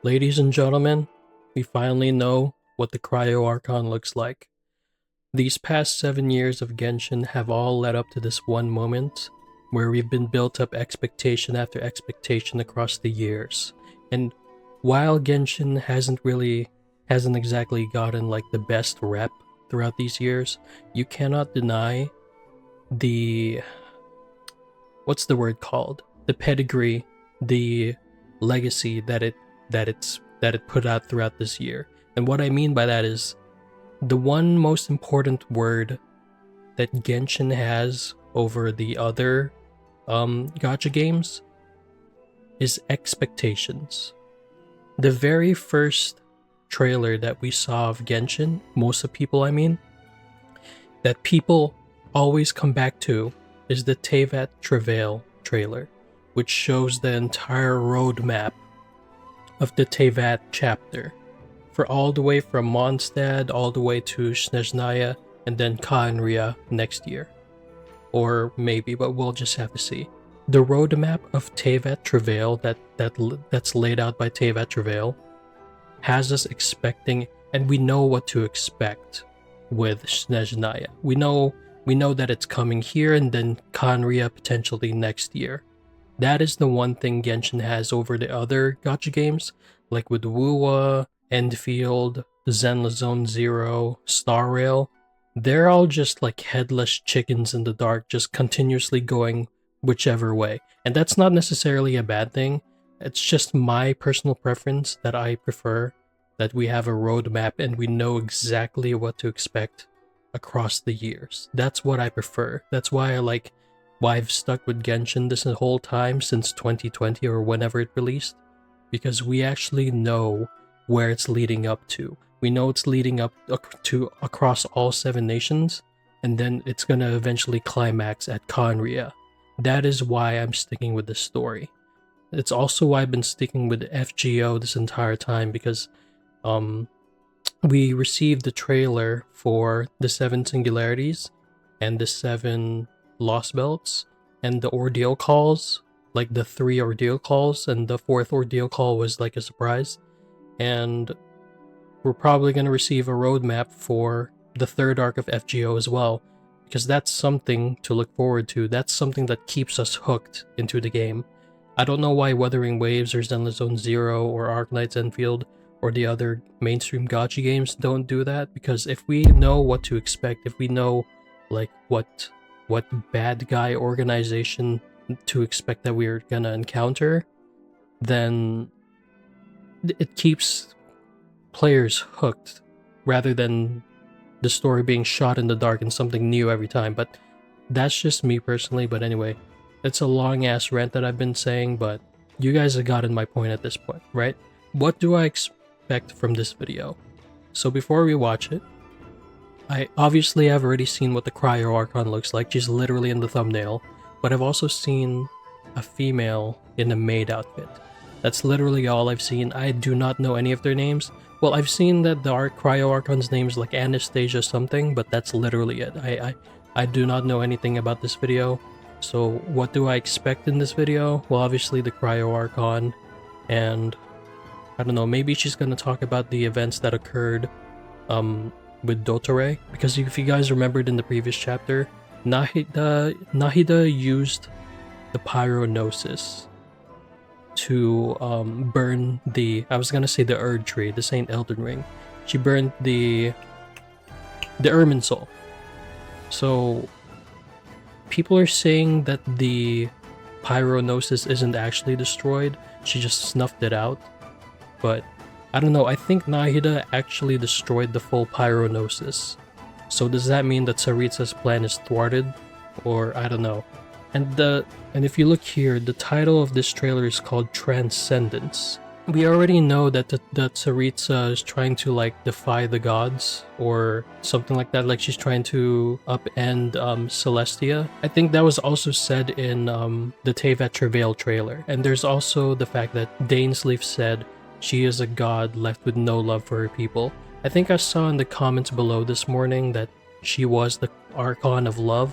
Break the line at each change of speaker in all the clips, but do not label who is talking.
Ladies and gentlemen, we finally know what the Cryo Archon looks like. These past 7 years of Genshin have all led up to this one moment where we've been built up expectation after expectation across the years. And while Genshin hasn't exactly gotten like the best rep throughout these years, you cannot deny the what's the word called? The pedigree, the legacy that it put out throughout this year. And what I mean by that is the one most important word that Genshin has over the other gacha games is expectations. The very first trailer that we saw of Genshin, most of people I mean, that people always come back to is the Tevat Travail trailer, which shows the entire roadmap of the Tevat chapter, for all the way from Mondstadt all the way to Snezhnaya and then Khaenri'ah next year. Or maybe, but we'll just have to see. The roadmap of Tevat Travail that's laid out by Tevat Travail has us expecting, and we know what to expect with Snezhnaya. We know that it's coming here and then Khaenri'ah potentially next year. That is the one thing Genshin has over the other gacha games, like with Wuwa, Endfield, Zenless Zone Zero, Star Rail. They're all just like headless chickens in the dark, just continuously going whichever way. And that's not necessarily a bad thing. It's just my personal preference that I prefer that we have a roadmap and we know exactly what to expect across the years. That's what I prefer. That's why I've stuck with Genshin this whole time since 2020 or whenever it released, because we actually know where it's leading up to. We know it's leading up to across all 7 nations, and then it's gonna eventually climax at Khaenri'ah. That is why I'm sticking with this story. It's also why I've been sticking with FGO this entire time, because we received the trailer for the 7 singularities and the 7 lost belts and the ordeal calls, like the 3 ordeal calls, and the 4th ordeal call was like a surprise. And we're probably going to receive a roadmap for the 3rd arc of FGO as well, because that's something to look forward to. That's something that keeps us hooked into the game. I don't know why Wuthering Waves or Zenless Zone Zero or Arknights Enfield or the other mainstream gacha games don't do that, because if we know what to expect, if we know like what bad guy organization to expect that we're gonna encounter, then it keeps players hooked rather than the story being shot in the dark and something new every time. But that's just me personally. But anyway, it's a long ass rant that I've been saying, but you guys have gotten my point at this point, right? What do I expect from this video? So before we watch it, I obviously have already seen what the Cryo Archon looks like. She's literally in the thumbnail, but I've also seen a female in a maid outfit. That's literally all I've seen. I do not know any of their names. Well, I've seen that the Cryo Archon's name is like Anastasia something, but that's literally it. I do not know anything about this video. So what do I expect in this video? Well, obviously the Cryo Archon, and I don't know, maybe she's gonna talk about the events that occurred with Dotore, because if you guys remembered in the previous chapter, Nahida used the Pyronosis to burn the, I was gonna say the Erd tree, this ain't Elden Ring. She burned the Irminsul. So people are saying that the Pyronosis isn't actually destroyed, she just snuffed it out. But I don't know, I think Nahida actually destroyed the full Pyronosis. So does that mean that Saritsa's plan is thwarted? Or I don't know. And if you look here, the title of this trailer is called Transcendence. We already know that that Saritsa is trying to like defy the gods or something like that, like she's trying to upend Celestia. I think that was also said in the Tevat Travail trailer. And there's also the fact that Dainsleif said she is a god left with no love for her people. I think I saw in the comments below this morning that she was the Archon of Love,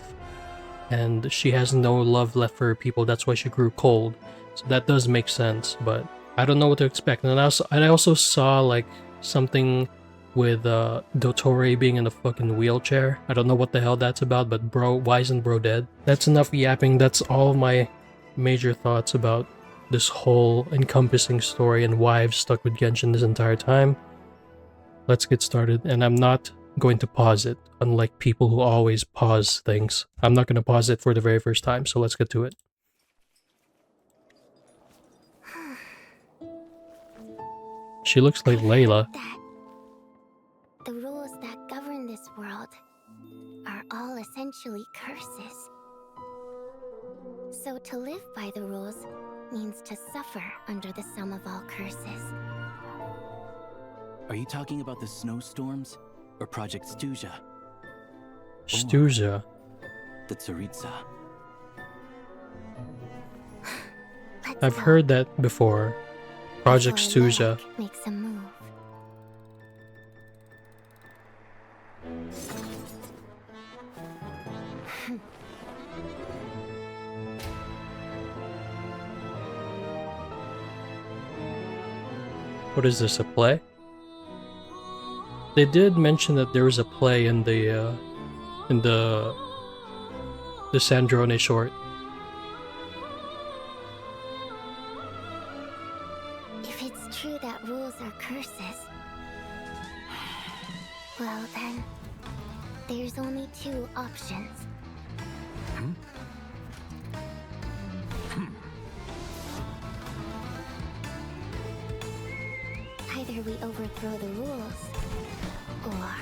and she has no love left for her people. That's why she grew cold. So that does make sense, but I don't know what to expect. And I also saw like something with Dottore being in a fucking wheelchair. I don't know what the hell that's about, but bro, why isn't bro dead? That's enough yapping. That's all my major thoughts about this whole encompassing story and why I've stuck with Genshin this entire time. Let's get started, and I'm not going to pause it, unlike people who always pause things. I'm not going to pause it for the very first time, so let's get to it. She looks like Layla.
The rules that govern this world are all essentially curses. So to live by the rules means to suffer under the sum of all curses.
Are you talking about the snowstorms or Project Stuja?
Stuja.
The Tsaritsa.
I've heard that before. Project Stuja.
Makes a move.
What is this, a play? They did mention that there was a play in the Sandrone short.
If it's true that rules are curses, well then, there's only two options. Either we overthrow the rules, or...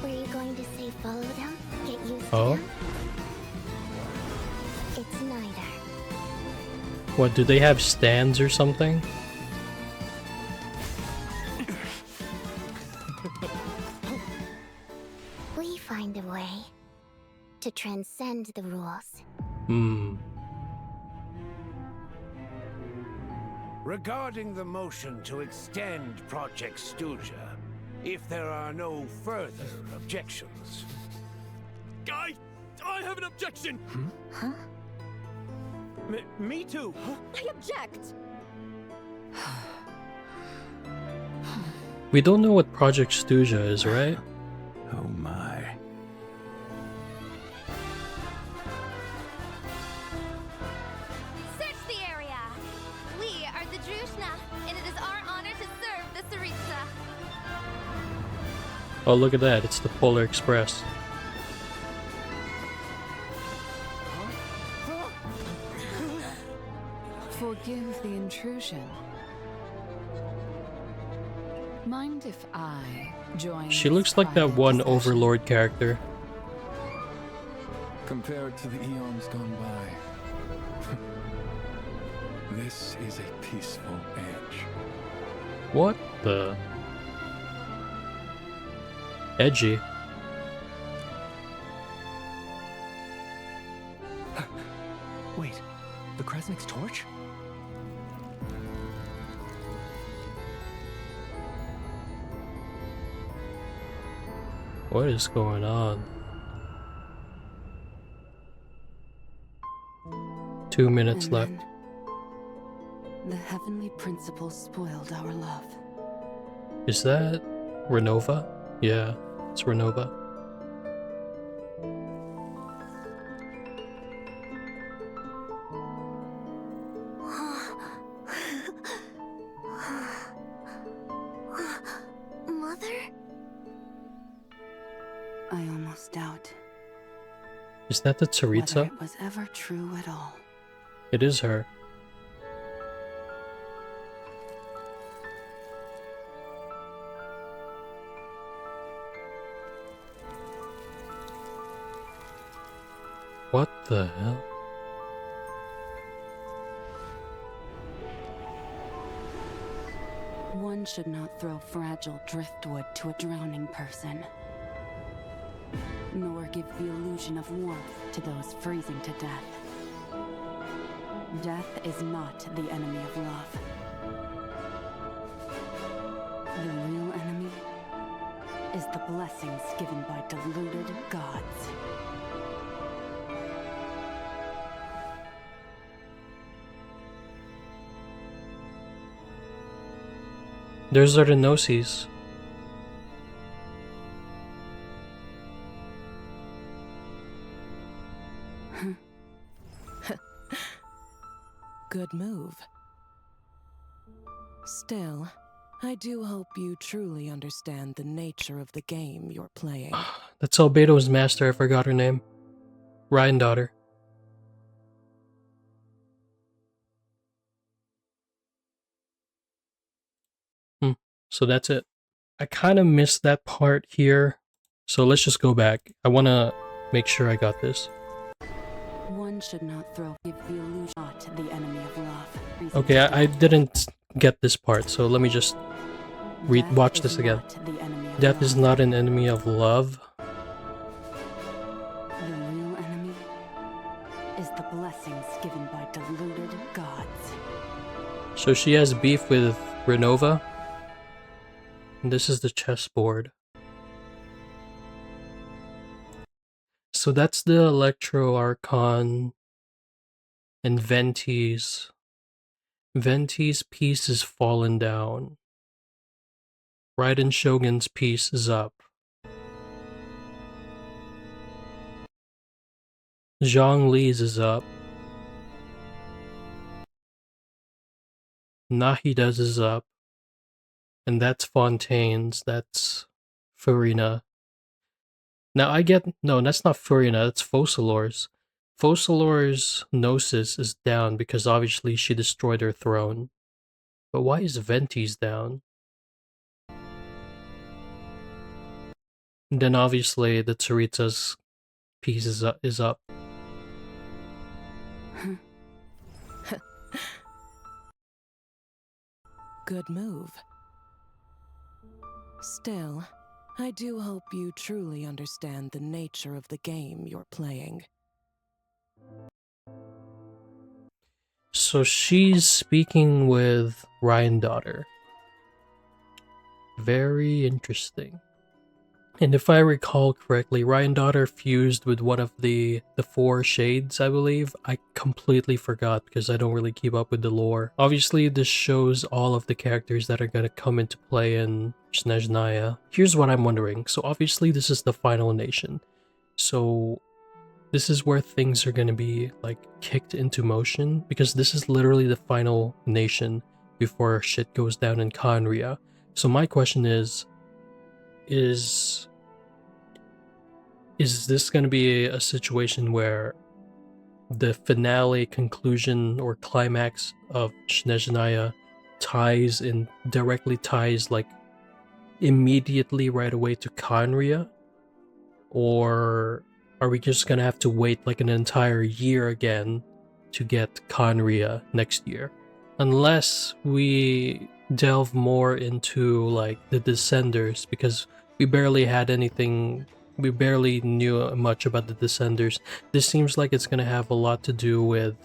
Were you going to say follow them? Get used to them? It's neither.
What, do they have stands or something?
We find a way to transcend the rules.
Regarding the motion to extend Project Stuja, if there are no further objections.
I have an objection!
Huh?
Me too.
I object!
We don't know what Project Stuja is, right?
Oh my.
Search the area! We are the Drushna, and it is our honor to serve the Tsaritsa.
Oh, look at that. It's the Polar Express.
Forgive the intrusion. Mind if I join?
She looks like that one Overlord character.
Compared to the eons gone by, this is a peaceful age.
What the? Edgy.
Wait, the Kresnik's torch?
What is going on? 2 minutes
And
left.
then the heavenly principle spoiled our love.
Is that Renova? Yeah, it's Renova.
Mother?
I almost doubt
Is that the
whether
Tsaritsa?
it was ever true at all.
It is her. What the hell?
One should not throw fragile driftwood to a drowning person, nor give the illusion of warmth to those freezing to death. Death is not the enemy of love. The real enemy is the blessings given by deluded gods.
Those are the Gnosis.
Good move. Still, I do hope you truly understand the nature of the game you're playing.
That's Albedo's master, I forgot her name. Ryan daughter. So that's it. I kind of missed that part here. So let's just go back. I want to make sure I got this.
One should not give the illusion not the enemy of love.
Okay, I didn't get this part, so let me just watch this again. Death is not an enemy of love.
The real enemy is the blessings given by deluded gods.
So she has beef with Renova. And this is the chessboard. So that's the Electro Archon and Venti's. Venti's piece is fallen down. Raiden Shogun's piece is up. Zhang Li's is up. Nahida's is up. And that's Fontaine's, that's Farina. Now no, that's not Farina, that's Focalor's. Focalor's Gnosis is down because obviously she destroyed her throne. But why is Venti's down? And then obviously the Tsaritsa's piece is up.
Good move. Still, I do hope you truly understand the nature of the game you're playing.
So she's speaking with Ryan daughter. Very interesting. And if I recall correctly, Ryan daughter fused with one of the four shades, I believe. I completely forgot because I don't really keep up with the lore. Obviously, this shows all of the characters that are gonna come into play in Snezhnaya. Here's what I'm wondering. So obviously this is the final nation. So this is where things are gonna be like kicked into motion because this is literally the final nation before shit goes down in Khaenri'ah. So my question is this going to be a situation where the finale, conclusion, or climax of Snezhnaya directly ties like immediately right away to Khaenri'ah? Or are we just going to have to wait like an entire year again to get Khaenri'ah next year? Unless we delve more into like the Descenders, because we barely knew much about the Descenders. This seems like it's gonna have a lot to do with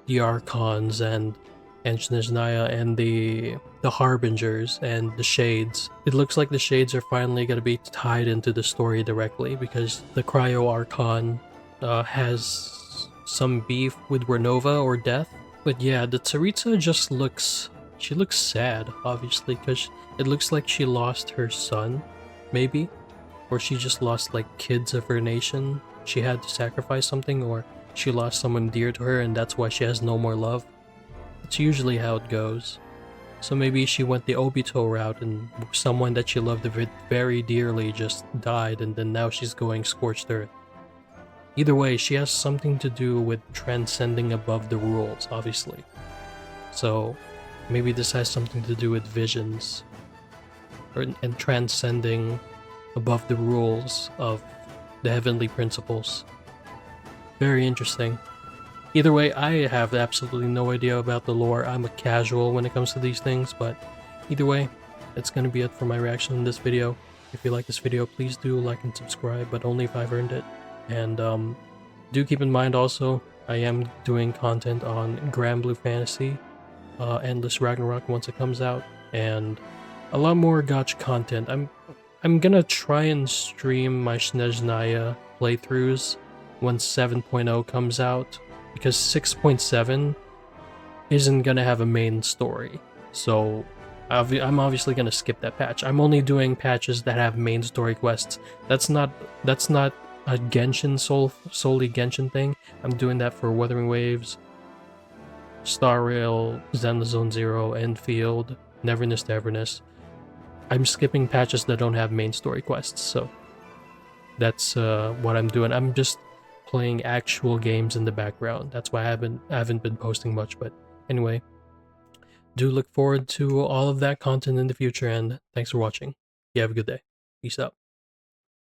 the Archons and Snezhnaya and the Harbingers and the Shades. It looks like the Shades are finally gonna be tied into the story directly because the Cryo Archon has some beef with Renova or Death. But yeah, the Tsaritsa just looks sad, obviously, because it looks like she lost her son, maybe? Or she just lost, like, kids of her nation. She had to sacrifice something, or she lost someone dear to her and that's why she has no more love. It's usually how it goes. So maybe she went the Obito route and someone that she loved very dearly just died and then now she's going scorched earth. Either way, she has something to do with transcending above the rules, obviously. So maybe this has something to do with visions and transcending above the rules of the heavenly principles. Very interesting. Either way, I have absolutely no idea about the lore. I'm a casual when it comes to these things, but either way, that's going to be it for my reaction in this video. If you like this video, please do like and subscribe, but only if I've earned it. And do keep in mind also, I am doing content on Grand Blue Fantasy, Endless Ragnarok once it comes out, and a lot more gacha content. I'm gonna try and stream my Snezhnaya playthroughs when 7.0 comes out, because 6.7 isn't gonna have a main story. So I'm obviously gonna skip that patch. I'm only doing patches that have main story quests. That's not a Genshin solely Genshin thing. I'm doing that for Wuthering Waves, Star Rail, Zenless Zone Zero, Enfield, Neverness to Everness. I'm skipping patches that don't have main story quests, so that's what I'm doing. I'm just playing actual games in the background. That's why I haven't been posting much. But anyway, do look forward to all of that content in the future, and thanks for watching. You have a good day. Peace out.